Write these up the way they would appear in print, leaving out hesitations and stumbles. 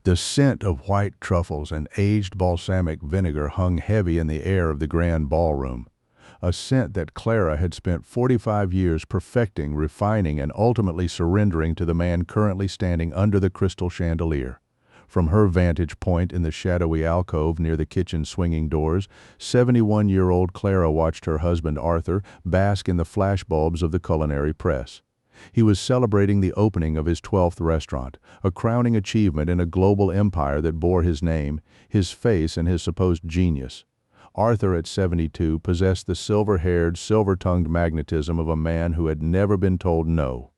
The scent of white truffles and aged balsamic vinegar hung heavy in the air of the grand ballroom, a scent that Clara had spent 45 years perfecting, refining, and ultimately surrendering to the man currently standing under the crystal chandelier. From her vantage point in the shadowy alcove near the kitchen swinging doors, 71-year-old Clara watched her husband Arthur bask in the flashbulbs of the culinary press. He was celebrating the opening of his 12th restaurant, a crowning achievement in a global empire that bore his name, his face, and his supposed genius. Arthur, at 72, possessed the silver-haired, silver-tongued magnetism of a man who had never been told no.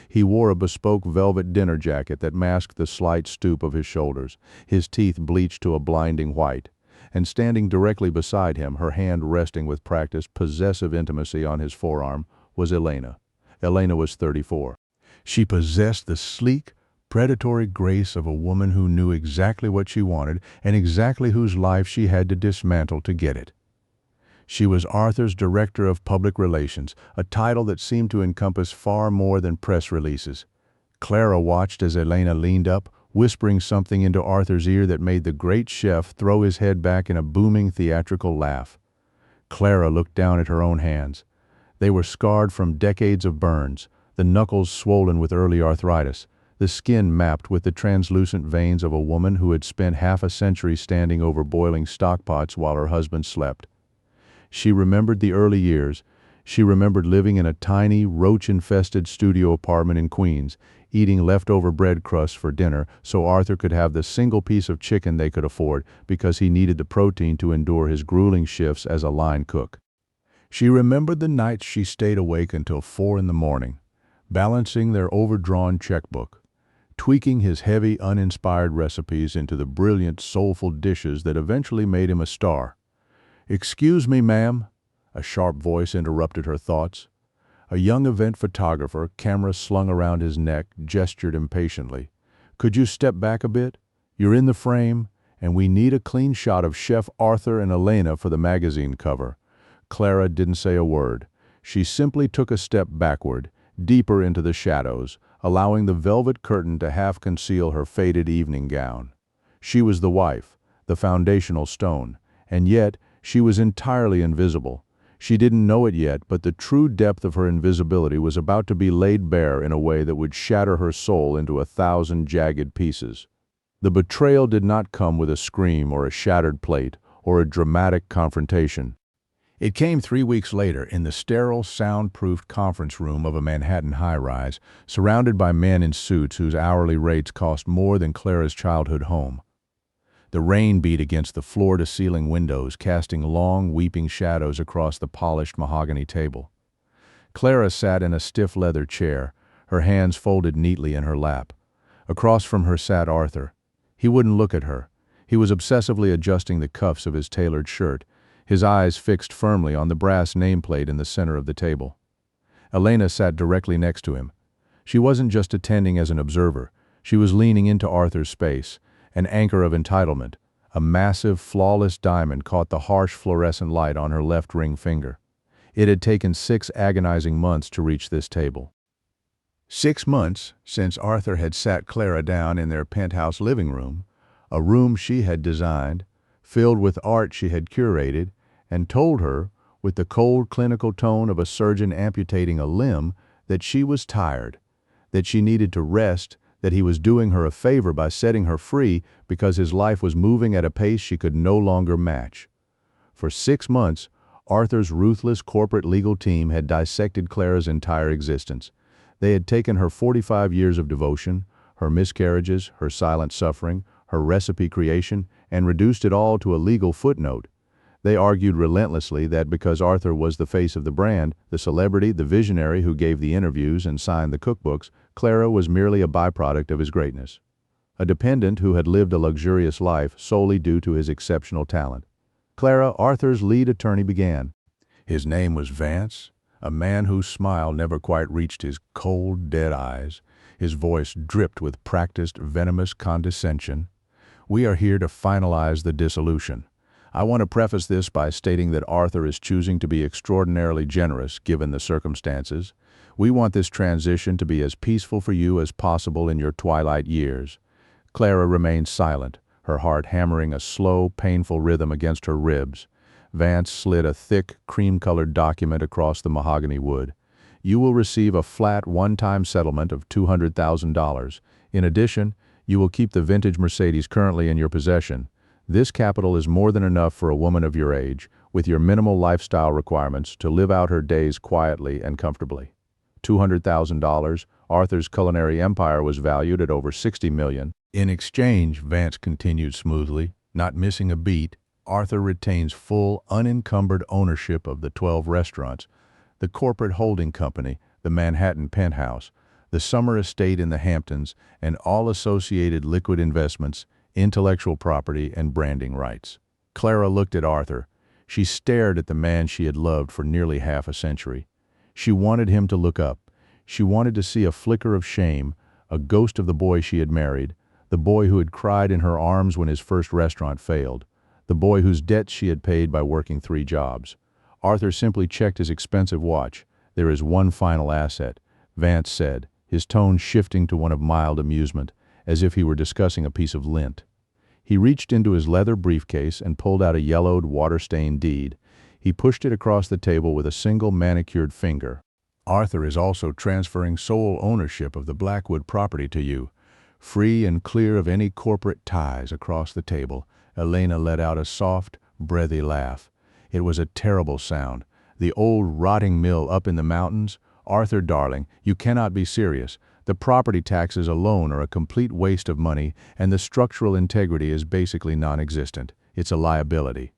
He wore a bespoke velvet dinner jacket that masked the slight stoop of his shoulders, his teeth bleached to a blinding white. And standing directly beside him, her hand resting with practiced, possessive intimacy on his forearm, was Elena. Elena was 34. She possessed the sleek, predatory grace of a woman who knew exactly what she wanted and exactly whose life she had to dismantle to get it. She was Arthur's Director of Public Relations, a title that seemed to encompass far more than press releases. Clara watched as Elena leaned up, whispering something into Arthur's ear that made the great chef throw his head back in a booming theatrical laugh. Clara looked down at her own hands. They were scarred from decades of burns, the knuckles swollen with early arthritis, the skin mapped with the translucent veins of a woman who had spent half a century standing over boiling stockpots while her husband slept. She remembered the early years. She remembered living in a tiny, roach-infested studio apartment in Queens, eating leftover bread crusts for dinner so Arthur could have the single piece of chicken they could afford because he needed the protein to endure his grueling shifts as a line cook. She remembered the nights she stayed awake until 4 in the morning, balancing their overdrawn checkbook, tweaking his heavy, uninspired recipes into the brilliant, soulful dishes that eventually made him a star. "Excuse me, ma'am," a sharp voice interrupted her thoughts. A young event photographer, camera slung around his neck, gestured impatiently. "Could you step back a bit? You're in the frame, and we need a clean shot of Chef Arthur and Elena for the magazine cover." Clara didn't say a word. She simply took a step backward, deeper into the shadows, allowing the velvet curtain to half conceal her faded evening gown. She was the wife, the foundational stone, and yet she was entirely invisible. She didn't know it yet, but the true depth of her invisibility was about to be laid bare in a way that would shatter her soul into 1,000 jagged pieces. The betrayal did not come with a scream or a shattered plate or a dramatic confrontation. It came 3 weeks later in the sterile, soundproofed conference room of a Manhattan high-rise, surrounded by men in suits whose hourly rates cost more than Clara's childhood home. The rain beat against the floor-to-ceiling windows, casting long, weeping shadows across the polished mahogany table. Clara sat in a stiff leather chair, her hands folded neatly in her lap. Across from her sat Arthur. He wouldn't look at her. He was obsessively adjusting the cuffs of his tailored shirt, his eyes fixed firmly on the brass nameplate in the center of the table. Elena sat directly next to him. She wasn't just attending as an observer. She was leaning into Arthur's space, an anchor of entitlement. A massive, flawless diamond caught the harsh fluorescent light on her left ring finger. It had taken 6 agonizing months to reach this table. 6 months since Arthur had sat Clara down in their penthouse living room, a room she had designed, filled with art she had curated, and told her, with the cold clinical tone of a surgeon amputating a limb, that she was tired, that she needed to rest, that he was doing her a favor by setting her free because his life was moving at a pace she could no longer match. For 6 months, Arthur's ruthless corporate legal team had dissected Clara's entire existence. They had taken her 45 years of devotion, her miscarriages, her silent suffering, her recipe creation, and reduced it all to a legal footnote. They argued relentlessly that because Arthur was the face of the brand, the celebrity, the visionary who gave the interviews and signed the cookbooks, Clara was merely a byproduct of his greatness. A dependent who had lived a luxurious life solely due to his exceptional talent. Clara, Arthur's lead attorney, began. His name was Vance, a man whose smile never quite reached his cold, dead eyes. His voice dripped with practiced, venomous condescension. "We are here to finalize the dissolution. I want to preface this by stating that Arthur is choosing to be extraordinarily generous given the circumstances. We want this transition to be as peaceful for you as possible in your twilight years. Clara remained silent, her heart hammering a slow, painful rhythm against her ribs. Vance slid a thick, cream-colored document across the mahogany wood. You will receive a flat one-time settlement of $200,000. In addition, you will keep the vintage Mercedes currently in your possession. This capital is more than enough for a woman of your age, with your minimal lifestyle requirements, to live out her days quietly and comfortably. $200,000, Arthur's culinary empire was valued at over $60 million. In exchange, Vance continued smoothly, not missing a beat, Arthur retains full, unencumbered ownership of the 12 restaurants, the corporate holding company, the Manhattan penthouse, the summer estate in the Hamptons, and all associated liquid investments, intellectual property, and branding rights. Clara looked at Arthur. She stared at the man she had loved for nearly half a century. She wanted him to look up. She wanted to see a flicker of shame, a ghost of the boy she had married, the boy who had cried in her arms when his first restaurant failed, the boy whose debts she had paid by working 3 jobs. Arthur simply checked his expensive watch. "There is one final asset," Vance said, his tone shifting to one of mild amusement, as if he were discussing a piece of lint. He reached into his leather briefcase and pulled out a yellowed, water-stained deed. He pushed it across the table with a single manicured finger. "Arthur is also transferring sole ownership of the Blackwood property to you. Free and clear of any corporate ties." Across the table, Elena let out a soft, breathy laugh. It was a terrible sound. "The old rotting mill up in the mountains? Arthur, darling, you cannot be serious. The property taxes alone are a complete waste of money, and the structural integrity is basically non-existent. It's a liability."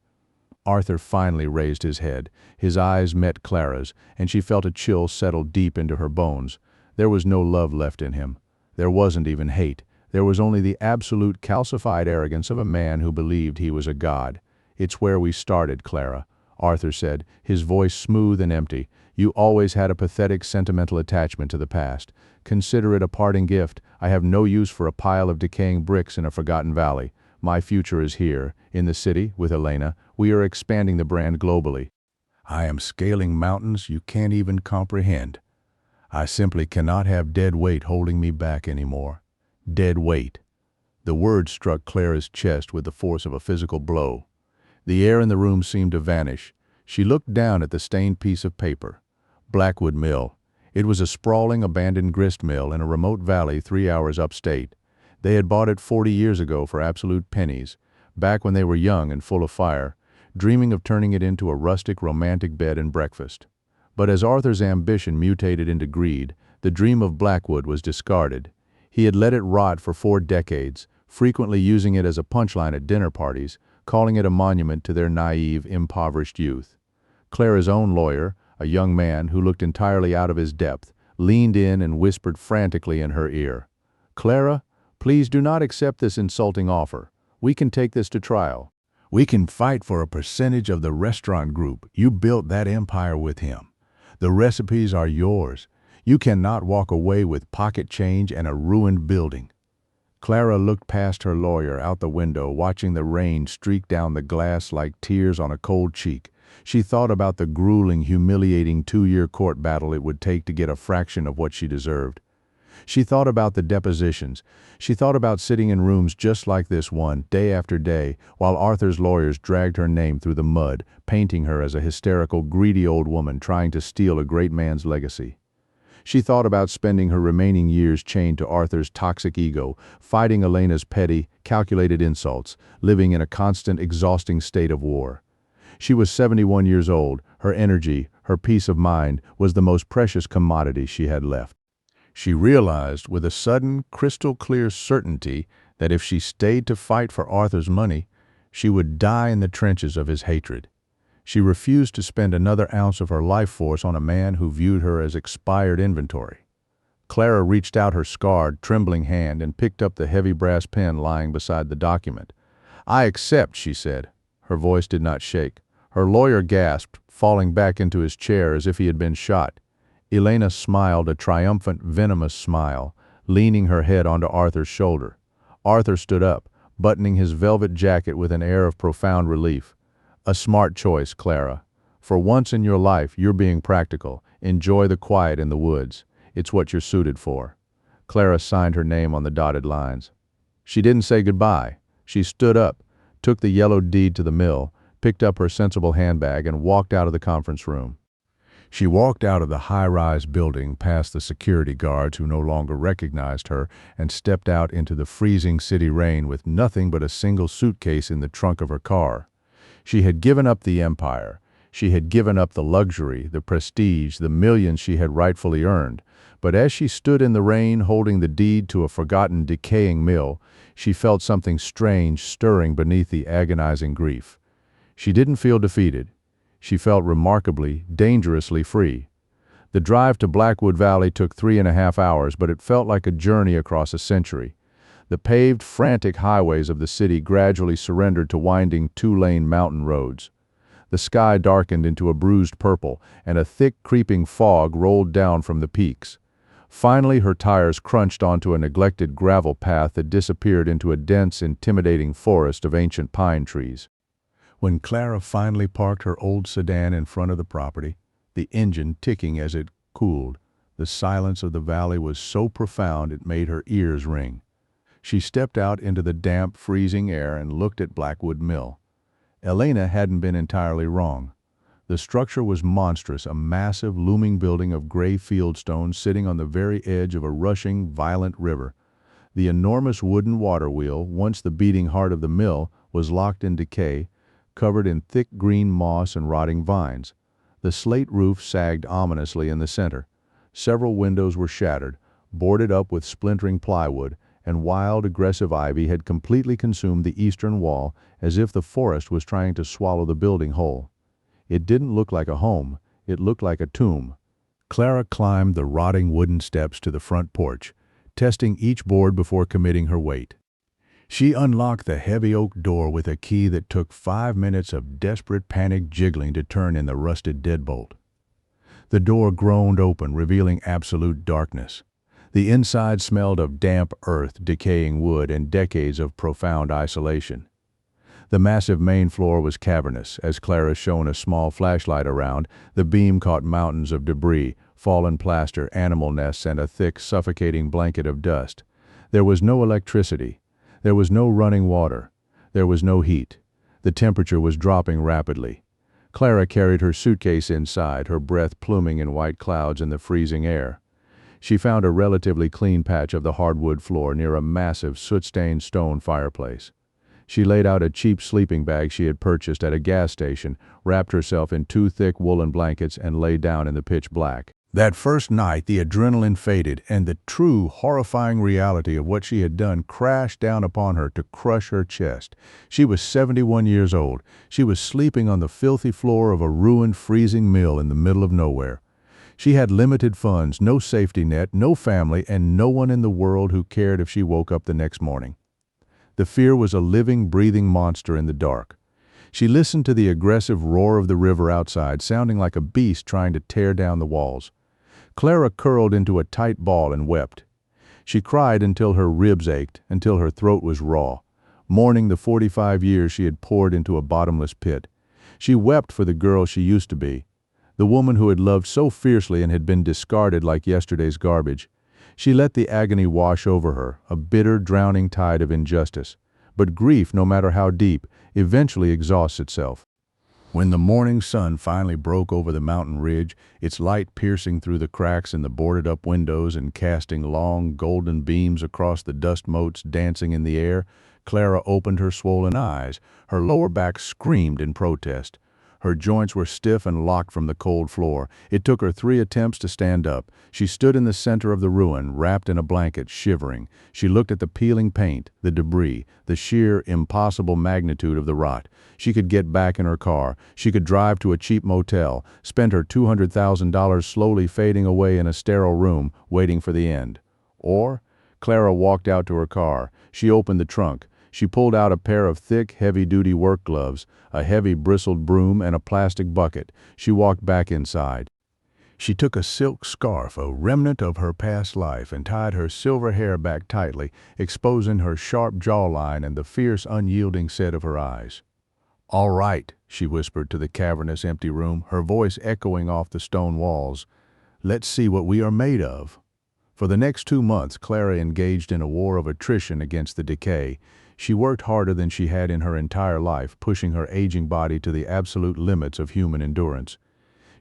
Arthur finally raised his head. His eyes met Clara's, and she felt a chill settle deep into her bones. There was no love left in him. There wasn't even hate. There was only the absolute calcified arrogance of a man who believed he was a god. "It's where we started, Clara," Arthur said, his voice smooth and empty. "You always had a pathetic sentimental attachment to the past. Consider it a parting gift. I have no use for a pile of decaying bricks in a forgotten valley. My future is here, in the city, with Elena. We are expanding the brand globally. I am scaling mountains you can't even comprehend. I simply cannot have dead weight holding me back anymore. Dead weight." The word struck Clara's chest with the force of a physical blow. The air in the room seemed to vanish. She looked down at the stained piece of paper. Blackwood Mill. It was a sprawling, abandoned grist mill in a remote valley 3 hours upstate. They had bought it 40 years ago for absolute pennies, back when they were young and full of fire, dreaming of turning it into a rustic, romantic bed and breakfast. But as Arthur's ambition mutated into greed, the dream of Blackwood was discarded. He had let it rot for 4 decades, frequently using it as a punchline at dinner parties, calling it a monument to their naive, impoverished youth. Clara's own lawyer, a young man who looked entirely out of his depth, leaned in and whispered frantically in her ear, "Clara, please do not accept this insulting offer. We can take this to trial. We can fight for a percentage of the restaurant group. You built that empire with him. The recipes are yours. You cannot walk away with pocket change and a ruined building." Clara looked past her lawyer out the window, watching the rain streak down the glass like tears on a cold cheek. She thought about the grueling, humiliating 2-year court battle it would take to get a fraction of what she deserved. She thought about the depositions. She thought about sitting in rooms just like this one, day after day, while Arthur's lawyers dragged her name through the mud, painting her as a hysterical, greedy old woman trying to steal a great man's legacy. She thought about spending her remaining years chained to Arthur's toxic ego, fighting Elena's petty, calculated insults, living in a constant, exhausting state of war. She was 71 years old. Her energy, her peace of mind, was the most precious commodity she had left. She realized with a sudden, crystal-clear certainty that if she stayed to fight for Arthur's money, she would die in the trenches of his hatred. She refused to spend another ounce of her life force on a man who viewed her as expired inventory. Clara reached out her scarred, trembling hand and picked up the heavy brass pen lying beside the document. "I accept," she said. Her voice did not shake. Her lawyer gasped, falling back into his chair as if he had been shot. Elena smiled a triumphant, venomous smile, leaning her head onto Arthur's shoulder. Arthur stood up, buttoning his velvet jacket with an air of profound relief. "A smart choice, Clara. For once in your life, you're being practical. Enjoy the quiet in the woods. It's what you're suited for." Clara signed her name on the dotted lines. She didn't say goodbye. She stood up, took the yellow deed to the mill, picked up her sensible handbag, and walked out of the conference room. She walked out of the high-rise building past the security guards who no longer recognized her and stepped out into the freezing city rain with nothing but a single suitcase in the trunk of her car. She had given up the empire. She had given up the luxury, the prestige, the millions she had rightfully earned. But as she stood in the rain holding the deed to a forgotten, decaying mill, she felt something strange stirring beneath the agonizing grief. She didn't feel defeated. She felt remarkably, dangerously free. The drive to Blackwood Valley took 3.5 hours, but it felt like a journey across a century. The paved, frantic highways of the city gradually surrendered to winding two-lane mountain roads. The sky darkened into a bruised purple, and a thick, creeping fog rolled down from the peaks. Finally, her tires crunched onto a neglected gravel path that disappeared into a dense, intimidating forest of ancient pine trees. When Clara finally parked her old sedan in front of the property, the engine ticking as it cooled, the silence of the valley was so profound it made her ears ring. She stepped out into the damp, freezing air and looked at Blackwood Mill. Elena hadn't been entirely wrong. The structure was monstrous, a massive, looming building of gray fieldstones sitting on the very edge of a rushing, violent river. The enormous wooden water wheel, once the beating heart of the mill, was locked in decay, covered in thick green moss and rotting vines. The slate roof sagged ominously in the center. Several windows were shattered, boarded up with splintering plywood, and wild, aggressive ivy had completely consumed the eastern wall, as if the forest was trying to swallow the building whole. It didn't look like a home. It looked like a tomb. Clara climbed the rotting wooden steps to the front porch, testing each board before committing her weight. She unlocked the heavy oak door with a key that took 5 minutes of desperate panic jiggling to turn in the rusted deadbolt. The door groaned open, revealing absolute darkness. The inside smelled of damp earth, decaying wood, and decades of profound isolation. The massive main floor was cavernous. As Clara shone a small flashlight around, the beam caught mountains of debris, fallen plaster, animal nests, and a thick, suffocating blanket of dust. There was no electricity. There was no running water. There was no heat. The temperature was dropping rapidly. Clara carried her suitcase inside, her breath pluming in white clouds in the freezing air. She found a relatively clean patch of the hardwood floor near a massive, soot-stained stone fireplace. She laid out a cheap sleeping bag she had purchased at a gas station, wrapped herself in 2 thick woolen blankets, and lay down in the pitch black. That first night, the adrenaline faded, and the true, horrifying reality of what she had done crashed down upon her to crush her chest. She was 71 years old. She was sleeping on the filthy floor of a ruined, freezing mill in the middle of nowhere. She had limited funds, no safety net, no family, and no one in the world who cared if she woke up the next morning. The fear was a living, breathing monster in the dark. She listened to the aggressive roar of the river outside, sounding like a beast trying to tear down the walls. Clara curled into a tight ball and wept. She cried until her ribs ached, until her throat was raw, mourning the 45 years she had poured into a bottomless pit. She wept for the girl she used to be, the woman who had loved so fiercely and had been discarded like yesterday's garbage. She let the agony wash over her, a bitter, drowning tide of injustice. But grief, no matter how deep, eventually exhausts itself. When the morning sun finally broke over the mountain ridge, its light piercing through the cracks in the boarded-up windows and casting long, golden beams across the dust motes dancing in the air, Clara opened her swollen eyes. Her lower back screamed in protest. Her joints were stiff and locked from the cold floor. It took her 3 attempts to stand up. She stood in the center of the ruin, wrapped in a blanket, shivering. She looked at the peeling paint, the debris, the sheer, impossible magnitude of the rot. She could get back in her car. She could drive to a cheap motel, spend her $200,000 slowly fading away in a sterile room, waiting for the end. Or, Clara walked out to her car. She opened the trunk. She pulled out a pair of thick, heavy-duty work gloves, a heavy bristled broom, and a plastic bucket. She walked back inside. She took a silk scarf, a remnant of her past life, and tied her silver hair back tightly, exposing her sharp jawline and the fierce, unyielding set of her eyes. "All right," she whispered to the cavernous, empty room, her voice echoing off the stone walls. "Let's see what we are made of." For the next 2 months, Clara engaged in a war of attrition against the decay. She worked harder than she had in her entire life, pushing her aging body to the absolute limits of human endurance.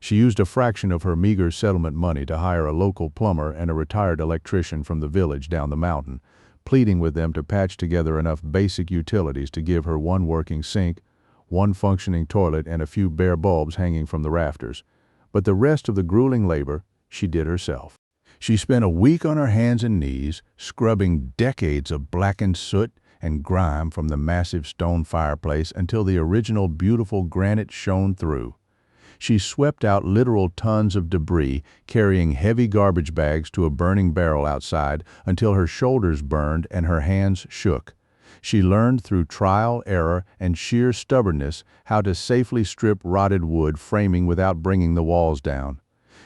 She used a fraction of her meager settlement money to hire a local plumber and a retired electrician from the village down the mountain, pleading with them to patch together enough basic utilities to give her one working sink, one functioning toilet, and a few bare bulbs hanging from the rafters. But the rest of the grueling labor she did herself. She spent a week on her hands and knees, scrubbing decades of blackened soot and grime from the massive stone fireplace until the original beautiful granite shone through. She swept out literal tons of debris, carrying heavy garbage bags to a burning barrel outside until her shoulders burned and her hands shook. She learned through trial, error, and sheer stubbornness how to safely strip rotted wood framing without bringing the walls down.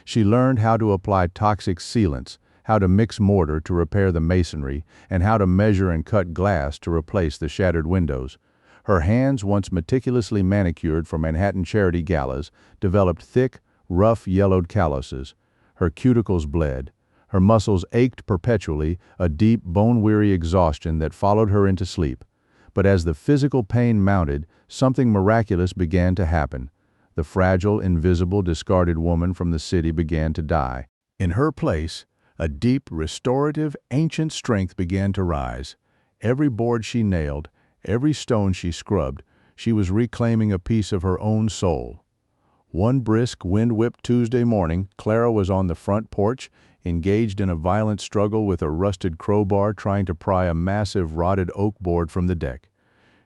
She learned how to apply toxic sealants, how to mix mortar to repair the masonry, and how to measure and cut glass to replace the shattered windows. Her hands, once meticulously manicured for Manhattan charity galas, developed thick, rough, yellowed calluses. Her cuticles bled. Her muscles ached perpetually, a deep, bone-weary exhaustion that followed her into sleep. But as the physical pain mounted, something miraculous began to happen. The fragile, invisible, discarded woman from the city began to die. In her place, a deep, restorative, ancient strength began to rise. Every board she nailed, every stone she scrubbed, she was reclaiming a piece of her own soul. One brisk, wind-whipped Tuesday morning, Clara was on the front porch, engaged in a violent struggle with a rusted crowbar trying to pry a massive rotted oak board from the deck.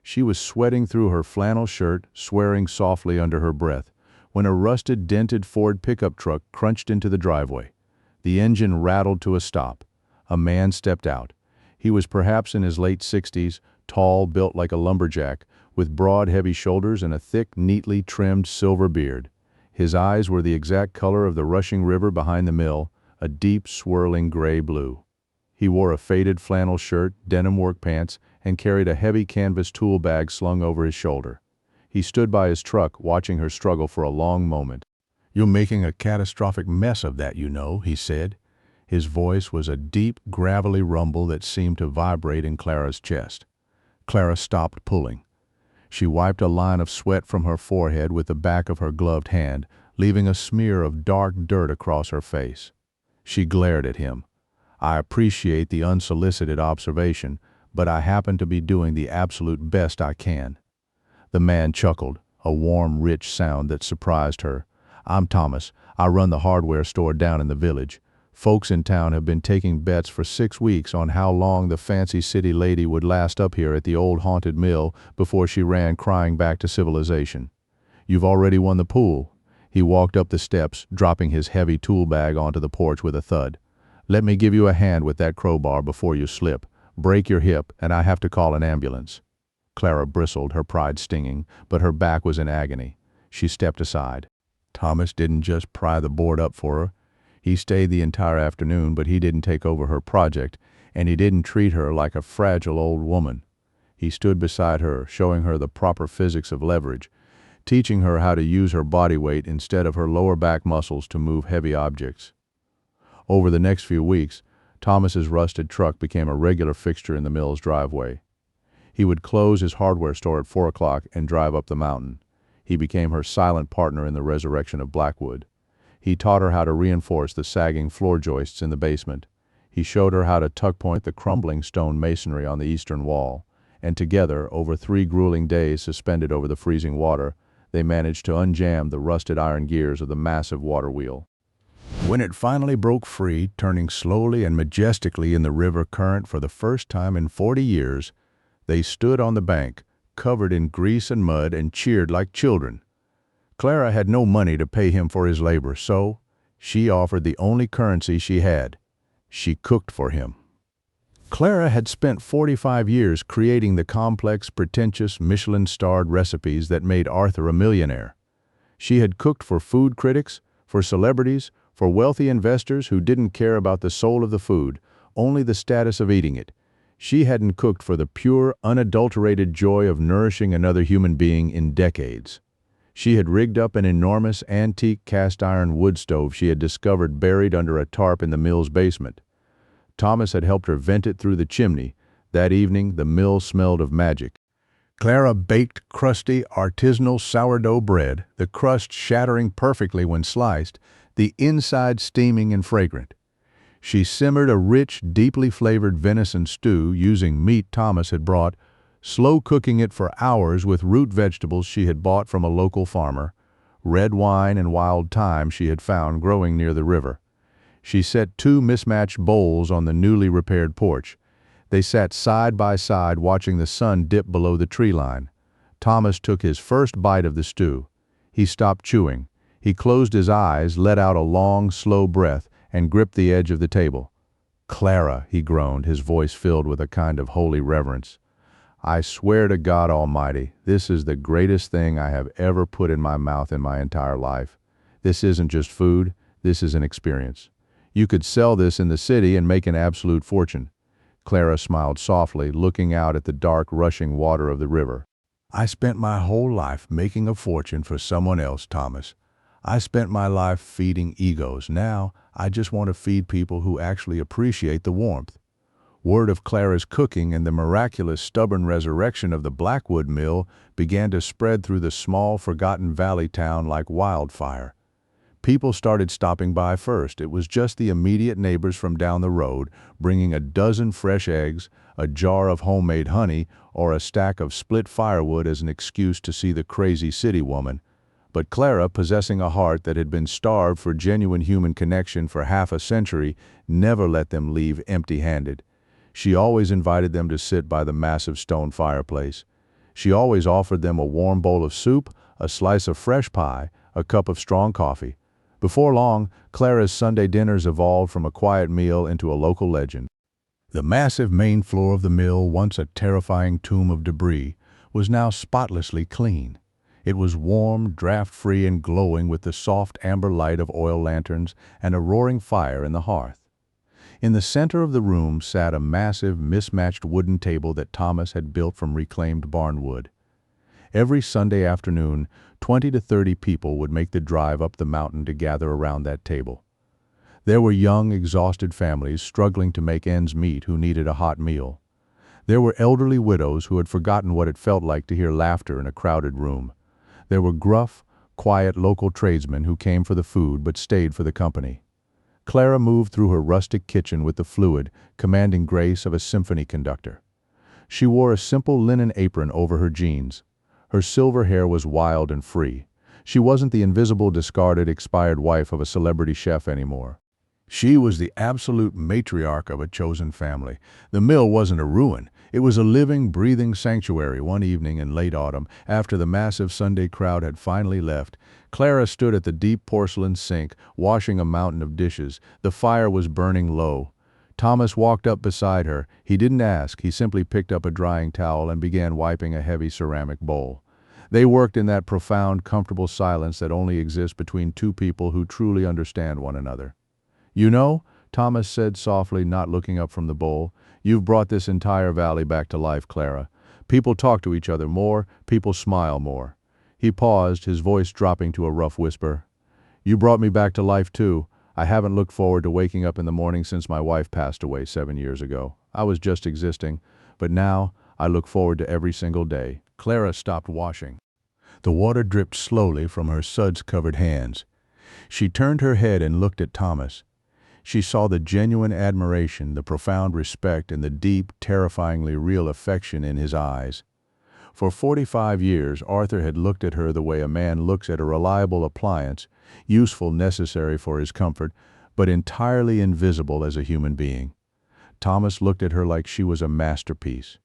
She was sweating through her flannel shirt, swearing softly under her breath, when a rusted, dented Ford pickup truck crunched into the driveway. The engine rattled to a stop. A man stepped out. He was perhaps in his late 60s, tall, built like a lumberjack, with broad, heavy shoulders and a thick, neatly trimmed silver beard. His eyes were the exact color of the rushing river behind the mill, a deep, swirling gray-blue. He wore a faded flannel shirt, denim work pants, and carried a heavy canvas tool bag slung over his shoulder. He stood by his truck, watching her struggle for a long moment. "You're making a catastrophic mess of that, you know," he said. His voice was a deep, gravelly rumble that seemed to vibrate in Clara's chest. Clara stopped pulling. She wiped a line of sweat from her forehead with the back of her gloved hand, leaving a smear of dark dirt across her face. She glared at him. "I appreciate the unsolicited observation, but I happen to be doing the absolute best I can." The man chuckled, a warm, rich sound that surprised her. "I'm Thomas. I run the hardware store down in the village. Folks in town have been taking bets for 6 weeks on how long the fancy city lady would last up here at the old haunted mill before she ran crying back to civilization. You've already won the pool." He walked up the steps, dropping his heavy tool bag onto the porch with a thud. "Let me give you a hand with that crowbar before you slip. Break your hip, and I have to call an ambulance." Clara bristled, her pride stinging, but her back was in agony. She stepped aside. Thomas didn't just pry the board up for her. He stayed the entire afternoon, but he didn't take over her project, and he didn't treat her like a fragile old woman. He stood beside her, showing her the proper physics of leverage, teaching her how to use her body weight instead of her lower back muscles to move heavy objects. Over the next few weeks, Thomas's rusted truck became a regular fixture in the mill's driveway. He would close his hardware store at 4 o'clock and drive up the mountain. He became her silent partner in the resurrection of Blackwood. He taught her how to reinforce the sagging floor joists in the basement. He showed her how to tuck point the crumbling stone masonry on the eastern wall, and together, over 3 grueling days suspended over the freezing water, they managed to unjam the rusted iron gears of the massive water wheel. When it finally broke free, turning slowly and majestically in the river current for the first time in 40 years, they stood on the bank, covered in grease and mud, and cheered like children. Clara had no money to pay him for his labor, so she offered the only currency she had. She cooked for him. Clara had spent 45 years creating the complex, pretentious, Michelin-starred recipes that made Arthur a millionaire. She had cooked for food critics, for celebrities, for wealthy investors who didn't care about the soul of the food, only the status of eating it. She hadn't cooked for the pure, unadulterated joy of nourishing another human being in decades. She had rigged up an enormous, antique cast-iron wood stove she had discovered buried under a tarp in the mill's basement. Thomas had helped her vent it through the chimney. That evening, the mill smelled of magic. Clara baked crusty, artisanal sourdough bread, the crust shattering perfectly when sliced, the inside steaming and fragrant. She simmered a rich, deeply flavored venison stew using meat Thomas had brought, slow cooking it for hours with root vegetables she had bought from a local farmer, red wine and wild thyme she had found growing near the river. She set 2 mismatched bowls on the newly repaired porch. They sat side by side watching the sun dip below the tree line. Thomas took his first bite of the stew. He stopped chewing. He closed his eyes, let out a long, slow breath, and gripped the edge of the table. "Clara," he groaned, his voice filled with a kind of holy reverence. "I swear to God Almighty, this is the greatest thing I have ever put in my mouth in my entire life. This isn't just food, this is an experience. You could sell this in the city and make an absolute fortune." Clara smiled softly, looking out at the dark, rushing water of the river. "I spent my whole life making a fortune for someone else, Thomas. I spent my life feeding egos. Now, I just want to feed people who actually appreciate the warmth." Word of Clara's cooking and the miraculous stubborn resurrection of the Blackwood Mill began to spread through the small, forgotten valley town like wildfire. People started stopping by first. It was just the immediate neighbors from down the road, bringing a dozen fresh eggs, a jar of homemade honey, or a stack of split firewood as an excuse to see the crazy city woman. But Clara, possessing a heart that had been starved for genuine human connection for half a century, never let them leave empty-handed. She always invited them to sit by the massive stone fireplace. She always offered them a warm bowl of soup, a slice of fresh pie, a cup of strong coffee. Before long, Clara's Sunday dinners evolved from a quiet meal into a local legend. The massive main floor of the mill, once a terrifying tomb of debris, was now spotlessly clean. It was warm, draft-free, and glowing with the soft amber light of oil lanterns and a roaring fire in the hearth. In the center of the room sat a massive, mismatched wooden table that Thomas had built from reclaimed barnwood. Every Sunday afternoon, 20 to 30 people would make the drive up the mountain to gather around that table. There were young, exhausted families struggling to make ends meet who needed a hot meal. There were elderly widows who had forgotten what it felt like to hear laughter in a crowded room. There were gruff, quiet local tradesmen who came for the food but stayed for the company. Clara moved through her rustic kitchen with the fluid, commanding grace of a symphony conductor. She wore a simple linen apron over her jeans. Her silver hair was wild and free. She wasn't the invisible, discarded, expired wife of a celebrity chef anymore. She was the absolute matriarch of a chosen family. The mill wasn't a ruin. It was a living, breathing sanctuary. One evening in late autumn, after the massive Sunday crowd had finally left, Clara stood at the deep porcelain sink, washing a mountain of dishes. The fire was burning low. Thomas walked up beside her. He didn't ask. He simply picked up a drying towel and began wiping a heavy ceramic bowl. They worked in that profound, comfortable silence that only exists between two people who truly understand one another. "You know," Thomas said softly, not looking up from the bowl, "you've brought this entire valley back to life, Clara. People talk to each other more, people smile more." He paused, his voice dropping to a rough whisper. "You brought me back to life too. I haven't looked forward to waking up in the morning since my wife passed away 7 years ago. I was just existing, but now I look forward to every single day." Clara stopped washing. The water dripped slowly from her suds-covered hands. She turned her head and looked at Thomas. She saw the genuine admiration, the profound respect, and the deep, terrifyingly real affection in his eyes. For 45 years, Arthur had looked at her the way a man looks at a reliable appliance, useful, necessary for his comfort, but entirely invisible as a human being. Thomas looked at her like she was a masterpiece.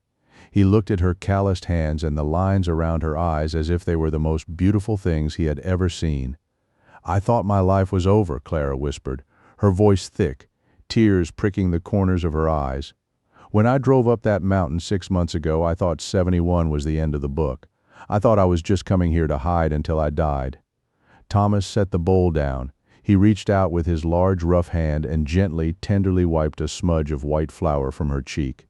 He looked at her calloused hands and the lines around her eyes as if they were the most beautiful things he had ever seen. "I thought my life was over," Clara whispered, her voice thick, tears pricking the corners of her eyes. "When I drove up that mountain 6 months ago, I thought 71 was the end of the book. I thought I was just coming here to hide until I died." Thomas set the bowl down. He reached out with his large, rough hand and gently, tenderly wiped a smudge of white flour from her cheek.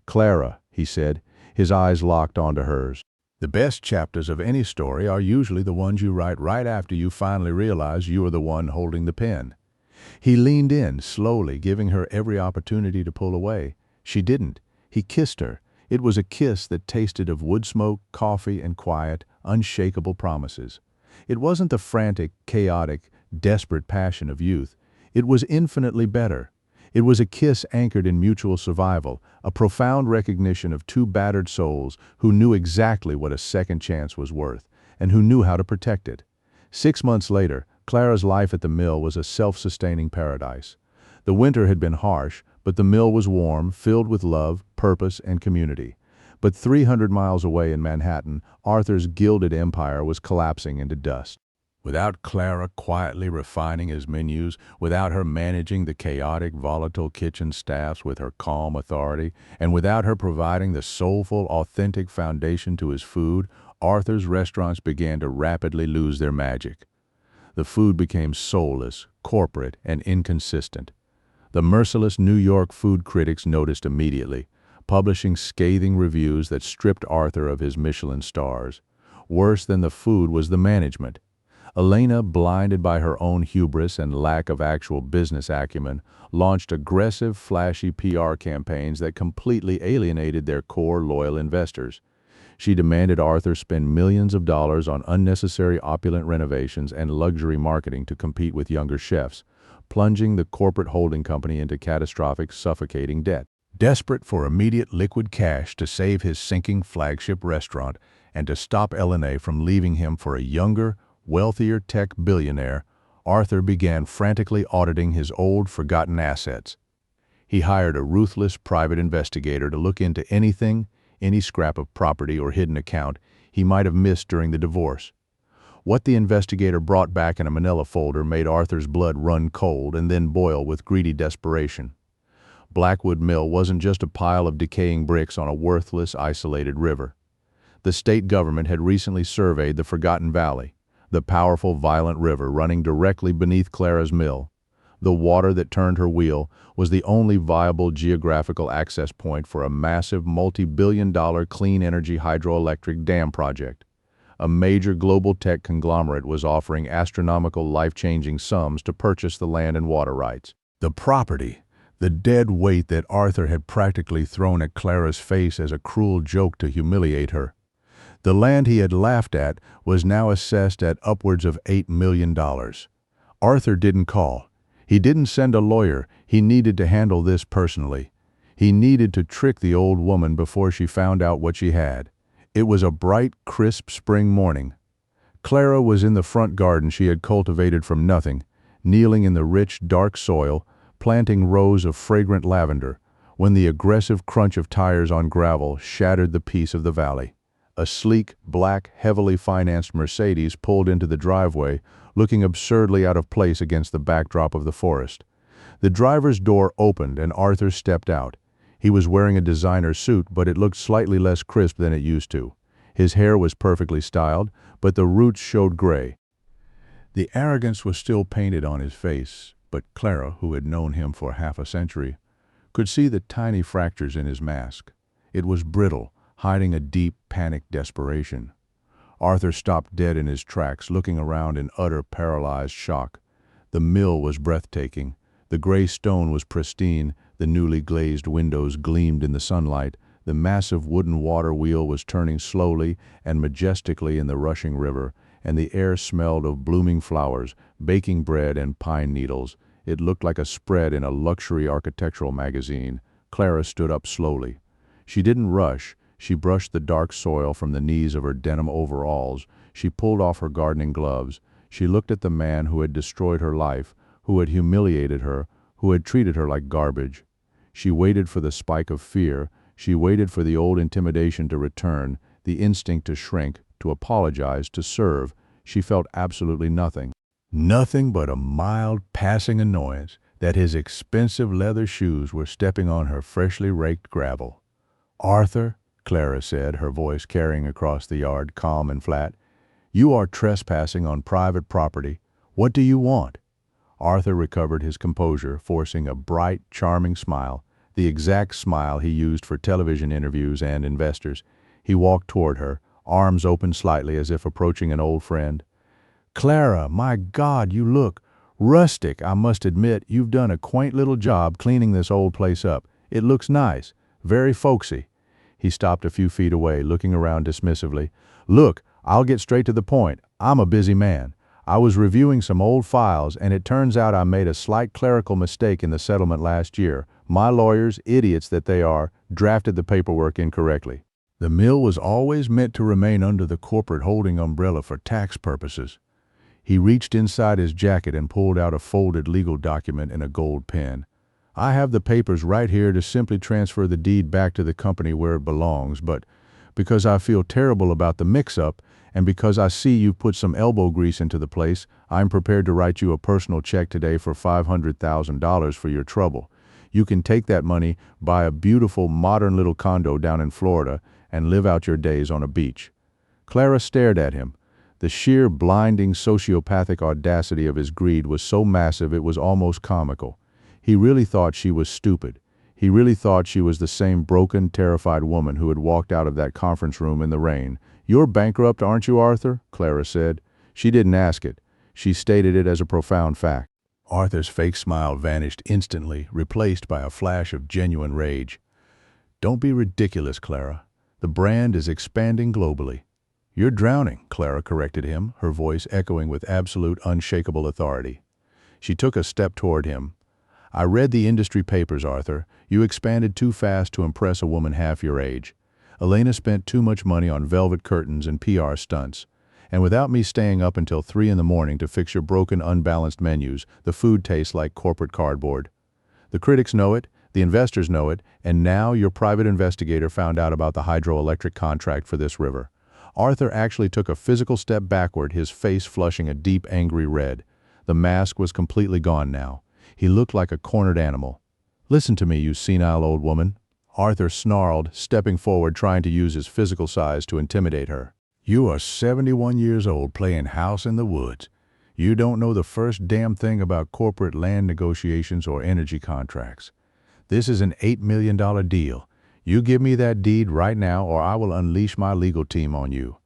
"Clara," he said, his eyes locked onto hers. "The best chapters of any story are usually the ones you write right after you finally realize you are the one holding the pen. He leaned in, slowly, giving her every opportunity to pull away. She didn't. He kissed her. It was a kiss that tasted of wood smoke, coffee, and quiet, unshakable promises. It wasn't the frantic, chaotic, desperate passion of youth. It was infinitely better. It was a kiss anchored in mutual survival, a profound recognition of two battered souls who knew exactly what a second chance was worth, and who knew how to protect it. 6 months later, Clara's life at the mill was a self-sustaining paradise. The winter had been harsh, but the mill was warm, filled with love, purpose, and community. But 300 miles away in Manhattan, Arthur's gilded empire was collapsing into dust. Without Clara quietly refining his menus, without her managing the chaotic, volatile kitchen staffs with her calm authority, and without her providing the soulful, authentic foundation to his food, Arthur's restaurants began to rapidly lose their magic. The food became soulless, corporate, and inconsistent. The merciless New York food critics noticed immediately, publishing scathing reviews that stripped Arthur of his Michelin stars. Worse than the food was the management. Elena, blinded by her own hubris and lack of actual business acumen, launched aggressive, flashy PR campaigns that completely alienated their core loyal investors. She demanded Arthur spend millions of dollars on unnecessary opulent renovations and luxury marketing to compete with younger chefs, plunging the corporate holding company into catastrophic, suffocating debt. Desperate for immediate liquid cash to save his sinking flagship restaurant and to stop Elena from leaving him for a younger, wealthier tech billionaire, Arthur began frantically auditing his old, forgotten assets. He hired a ruthless private investigator to look into anything, any scrap of property or hidden account he might have missed during the divorce. What the investigator brought back in a manila folder made Arthur's blood run cold and then boil with greedy desperation. Blackwood Mill wasn't just a pile of decaying bricks on a worthless, isolated river. The state government had recently surveyed the Forgotten Valley, the powerful, violent river running directly beneath Clara's mill. The water that turned her wheel was the only viable geographical access point for a massive multi-billion-dollar clean energy hydroelectric dam project. A major global tech conglomerate was offering astronomical, life-changing sums to purchase the land and water rights. The property, the dead weight that Arthur had practically thrown at Clara's face as a cruel joke to humiliate her. The land he had laughed at was now assessed at upwards of $8 million. Arthur didn't call. He didn't send a lawyer. He needed to handle this personally. He needed to trick the old woman before she found out what she had. It was a bright, crisp spring morning. Clara was in the front garden she had cultivated from nothing, kneeling in the rich, dark soil, planting rows of fragrant lavender, when the aggressive crunch of tires on gravel shattered the peace of the valley. A sleek, black, heavily financed Mercedes pulled into the driveway, looking absurdly out of place against the backdrop of the forest. The driver's door opened and Arthur stepped out. He was wearing a designer suit, but it looked slightly less crisp than it used to. His hair was perfectly styled, but the roots showed gray. The arrogance was still painted on his face, but Clara, who had known him for half a century, could see the tiny fractures in his mask. It was brittle, hiding a deep, panicked desperation. Arthur stopped dead in his tracks, looking around in utter, paralyzed shock. The mill was breathtaking. The gray stone was pristine, the newly glazed windows gleamed in the sunlight, the massive wooden water wheel was turning slowly and majestically in the rushing river, and the air smelled of blooming flowers, baking bread, and pine needles. It looked like a spread in a luxury architectural magazine. Clara stood up slowly. She didn't rush. She brushed the dark soil from the knees of her denim overalls. She pulled off her gardening gloves. She looked at the man who had destroyed her life, who had humiliated her, who had treated her like garbage. She waited for the spike of fear. She waited for the old intimidation to return, the instinct to shrink, to apologize, to serve. She felt absolutely nothing. Nothing but a mild, passing annoyance that his expensive leather shoes were stepping on her freshly raked gravel. "Arthur," Clara said, her voice carrying across the yard, calm and flat, "you are trespassing on private property. What do you want?" Arthur recovered his composure, forcing a bright, charming smile, the exact smile he used for television interviews and investors. He walked toward her, arms open slightly as if approaching an old friend. "Clara, my God, you look Rustic, I must admit, you've done a quaint little job cleaning this old place up. It looks nice, very folksy." He stopped a few feet away, looking around dismissively. "Look, I'll get straight to the point. I'm a busy man. I was reviewing some old files, and it turns out I made a slight clerical mistake in the settlement last year. My lawyers, idiots that they are, drafted the paperwork incorrectly. The mill was always meant to remain under the corporate holding umbrella for tax purposes." He reached inside his jacket and pulled out a folded legal document and a gold pen. "I have the papers right here to simply transfer the deed back to the company where it belongs, but because I feel terrible about the mix-up, and because I see you've put some elbow grease into the place, I'm prepared to write you a personal check today for $500,000 for your trouble. You can take that money, buy a beautiful, modern little condo down in Florida, and live out your days on a beach." Clara stared at him. The sheer, blinding, sociopathic audacity of his greed was so massive it was almost comical. He really thought she was stupid. He really thought she was the same broken, terrified woman who had walked out of that conference room in the rain. "You're bankrupt, aren't you, Arthur?" Clara said. She didn't ask it. She stated it as a profound fact. Arthur's fake smile vanished instantly, replaced by a flash of genuine rage. "Don't be ridiculous, Clara. The brand is expanding globally." "You're drowning," Clara corrected him, her voice echoing with absolute, unshakable authority. She took a step toward him. "I read the industry papers, Arthur. You expanded too fast to impress a woman half your age. Elena spent too much money on velvet curtains and PR stunts. And without me staying up until 3 in the morning to fix your broken, unbalanced menus, the food tastes like corporate cardboard. The critics know it, the investors know it, and now your private investigator found out about the hydroelectric contract for this river." Arthur actually took a physical step backward, his face flushing a deep, angry red. The mask was completely gone now. He looked like a cornered animal. "Listen to me, you senile old woman," Arthur snarled, stepping forward, trying to use his physical size to intimidate her. "You are 71 years old playing house in the woods. You don't know the first damn thing about corporate land negotiations or energy contracts. This is an $8 million deal. You give me that deed right now or I will unleash my legal team on you.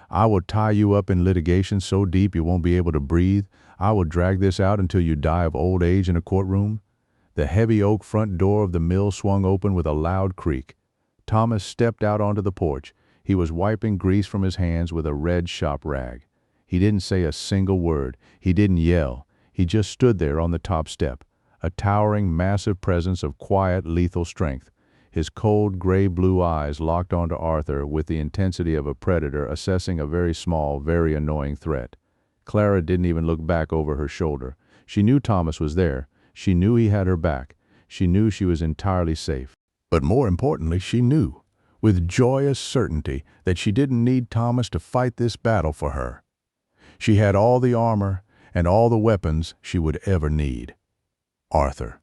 I will tie you up in litigation so deep you won't be able to breathe. I will drag this out until you die of old age in a courtroom." The heavy oak front door of the mill swung open with a loud creak. Thomas stepped out onto the porch. He was wiping grease from his hands with a red shop rag. He didn't say a single word. He didn't yell. He just stood there on the top step, a towering, massive presence of quiet, lethal strength. His cold, gray-blue eyes locked onto Arthur with the intensity of a predator assessing a very small, very annoying threat. Clara didn't even look back over her shoulder. She knew Thomas was there. She knew he had her back. She knew she was entirely safe. But more importantly, she knew, with joyous certainty, that she didn't need Thomas to fight this battle for her. She had all the armor and all the weapons she would ever need. "Arthur,"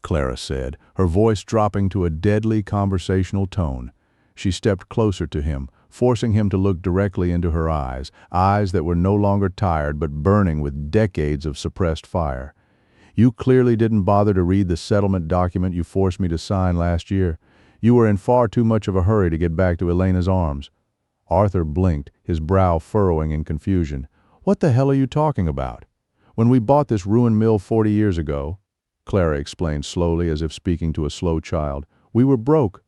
Clara said, her voice dropping to a deadly conversational tone. She stepped closer to him, forcing him to look directly into her eyes, eyes that were no longer tired but burning with decades of suppressed fire. "You clearly didn't bother to read the settlement document you forced me to sign last year. You were in far too much of a hurry to get back to Elena's arms." Arthur blinked, his brow furrowing in confusion. "What the hell are you talking about? When we bought this ruined mill 40 years ago, Clara explained slowly as if speaking to a slow child, "we were broke.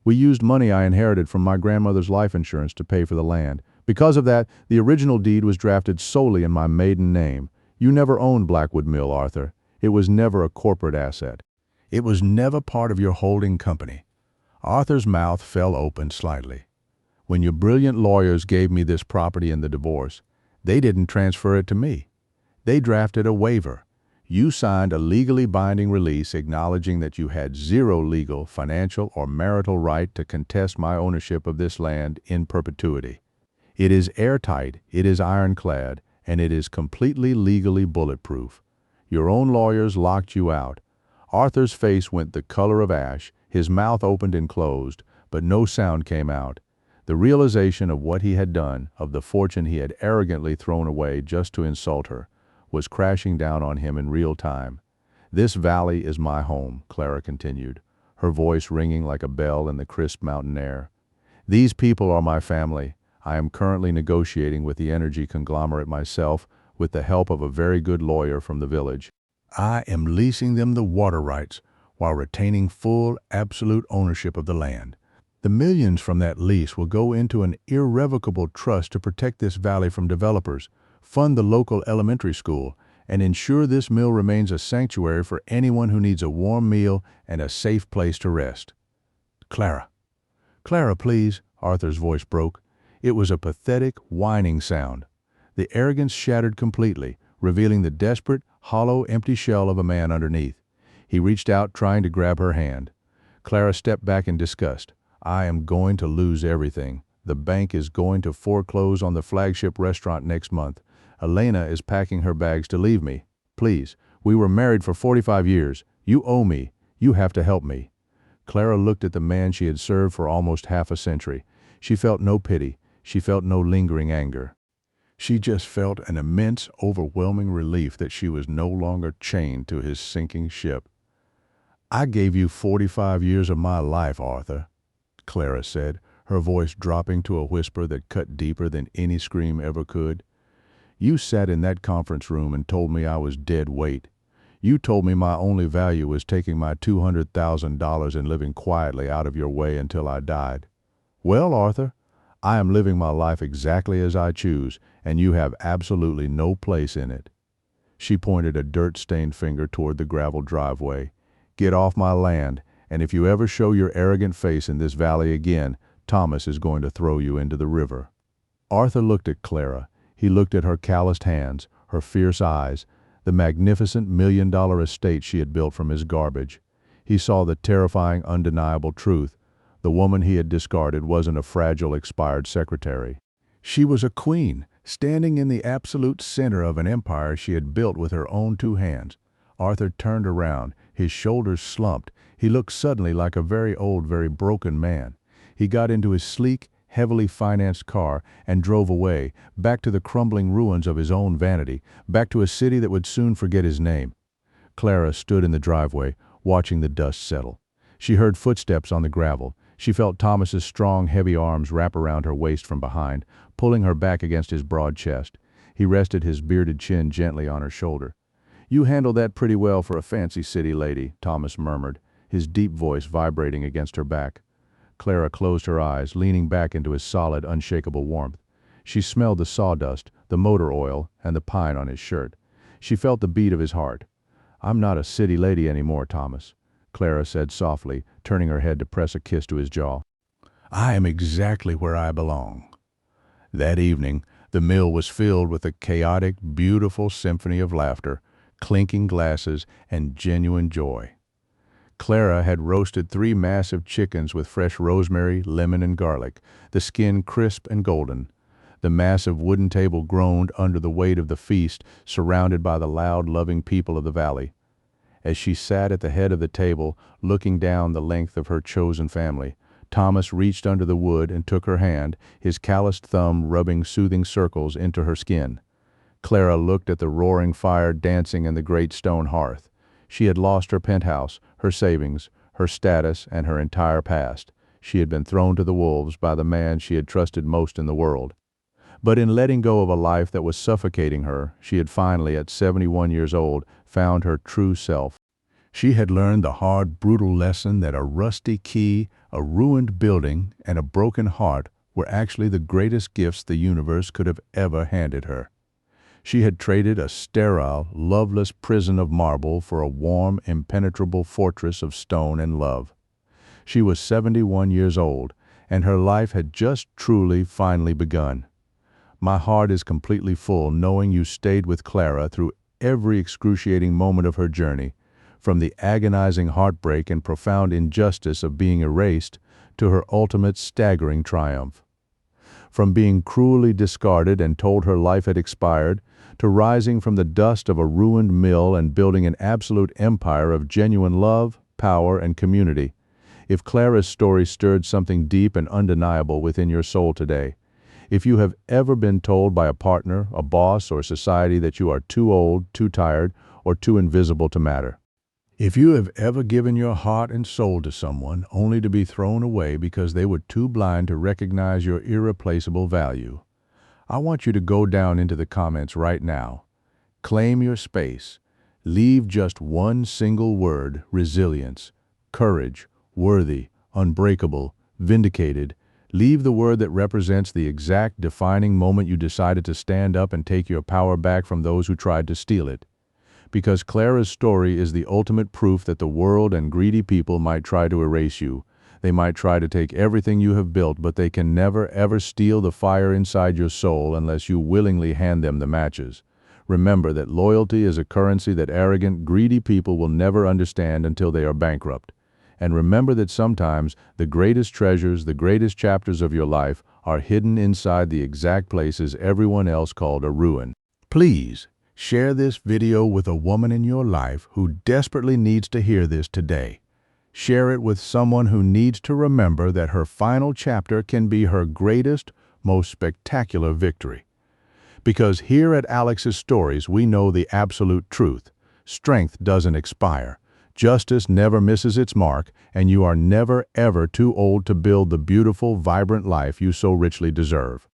We used money I inherited from my grandmother's life insurance to pay for the land. Because of that, the original deed was drafted solely in my maiden name. You never owned Blackwood Mill, Arthur. It was never a corporate asset. It was never part of your holding company." Arthur's mouth fell open slightly. "When your brilliant lawyers gave me this property in the divorce, they didn't transfer it to me. They drafted a waiver. You signed a legally binding release acknowledging that you had zero legal, financial, or marital right to contest my ownership of this land in perpetuity. It is airtight, it is ironclad, and it is completely legally bulletproof. Your own lawyers locked you out." Arthur's face went the color of ash, his mouth opened and closed, but no sound came out. The realization of what he had done, of the fortune he had arrogantly thrown away just to insult her, was crashing down on him in real time. "This valley is my home," Clara continued, her voice ringing like a bell in the crisp mountain air. "These people are my family. I am currently negotiating with the energy conglomerate myself, with the help of a very good lawyer from the village. I am leasing them the water rights while retaining full, absolute ownership of the land. The millions from that lease will go into an irrevocable trust to protect this valley from developers, fund the local elementary school, and ensure this mill remains a sanctuary for anyone who needs a warm meal and a safe place to rest. Clara. Clara, please, Arthur's voice broke. It was a pathetic, whining sound. The arrogance shattered completely, revealing the desperate, hollow, empty shell of a man underneath. He reached out, trying to grab her hand. Clara stepped back in disgust. I am going to lose everything. The bank is going to foreclose on the flagship restaurant next month. Elena is packing her bags to leave me. Please, we were married for 45 years. You owe me. You have to help me. Clara looked at the man she had served for almost half a century. She felt no pity. She felt no lingering anger. She just felt an immense, overwhelming relief that she was no longer chained to his sinking ship. I gave you 45 years of my life, Arthur, Clara said, her voice dropping to a whisper that cut deeper than any scream ever could. You sat in that conference room and told me I was dead weight. You told me my only value was taking my $200,000 and living quietly out of your way until I died. Well, Arthur, I am living my life exactly as I choose, and you have absolutely no place in it. She pointed a dirt-stained finger toward the gravel driveway. Get off my land, and if you ever show your arrogant face in this valley again, Thomas is going to throw you into the river. Arthur looked at Clara. He looked at her calloused hands, her fierce eyes, the magnificent million-dollar estate she had built from his garbage. He saw the terrifying, undeniable truth. The woman he had discarded wasn't a fragile, expired secretary. She was a queen, standing in the absolute center of an empire she had built with her own two hands. Arthur turned around, his shoulders slumped. He looked suddenly like a very old, very broken man. He got into his sleek, heavily financed car and drove away, back to the crumbling ruins of his own vanity, back to a city that would soon forget his name. Clara stood in the driveway, watching the dust settle. She heard footsteps on the gravel. She felt Thomas's strong, heavy arms wrap around her waist from behind, pulling her back against his broad chest. He rested his bearded chin gently on her shoulder. You handle that pretty well for a fancy city lady, Thomas murmured, his deep voice vibrating against her back. Clara closed her eyes, leaning back into his solid, unshakable warmth. She smelled the sawdust, the motor oil, and the pine on his shirt. She felt the beat of his heart. I'm not a city lady anymore, Thomas, Clara said softly, turning her head to press a kiss to his jaw. I am exactly where I belong. That evening, the mill was filled with a chaotic, beautiful symphony of laughter, clinking glasses, and genuine joy. Clara had roasted 3 massive chickens with fresh rosemary, lemon, and garlic, the skin crisp and golden. The massive wooden table groaned under the weight of the feast, surrounded by the loud, loving people of the valley. As she sat at the head of the table, looking down the length of her chosen family, Thomas reached under the wood and took her hand, his calloused thumb rubbing soothing circles into her skin. Clara looked at the roaring fire dancing in the great stone hearth. She had lost her penthouse, her savings, her status, and her entire past. She had been thrown to the wolves by the man she had trusted most in the world. But in letting go of a life that was suffocating her, she had finally, at 71 years old, found her true self. She had learned the hard, brutal lesson that a rusty key, a ruined building, and a broken heart were actually the greatest gifts the universe could have ever handed her. She had traded a sterile, loveless prison of marble for a warm, impenetrable fortress of stone and love. She was 71 years old, and her life had just truly, finally begun. My heart is completely full knowing you stayed with Clara through every excruciating moment of her journey, from the agonizing heartbreak and profound injustice of being erased to her ultimate staggering triumph. From being cruelly discarded and told her life had expired, to rising from the dust of a ruined mill and building an absolute empire of genuine love, power, and community. If Clara's story stirred something deep and undeniable within your soul today, if you have ever been told by a partner, a boss, or society that you are too old, too tired, or too invisible to matter, if you have ever given your heart and soul to someone only to be thrown away because they were too blind to recognize your irreplaceable value, I want you to go down into the comments right now Claim your space. Leave just one single word: resilience, courage, worthy, unbreakable, vindicated. Leave the word that represents the exact defining moment you decided to stand up and take your power back from those who tried to steal it. Because Clara's story is the ultimate proof that the world and greedy people might try to erase you. They might try to take everything you have built, but they can never ever steal the fire inside your soul unless you willingly hand them the matches. Remember that loyalty is a currency that arrogant, greedy people will never understand until they are bankrupt. And remember that sometimes the greatest treasures, the greatest chapters of your life are hidden inside the exact places everyone else called a ruin. Please share this video with a woman in your life who desperately needs to hear this today. Share it with someone who needs to remember that her final chapter can be her greatest, most spectacular victory. Because here at Alex's Stories, we know the absolute truth. Strength doesn't expire. Justice never misses its mark, and you are never, ever too old to build the beautiful, vibrant life you so richly deserve.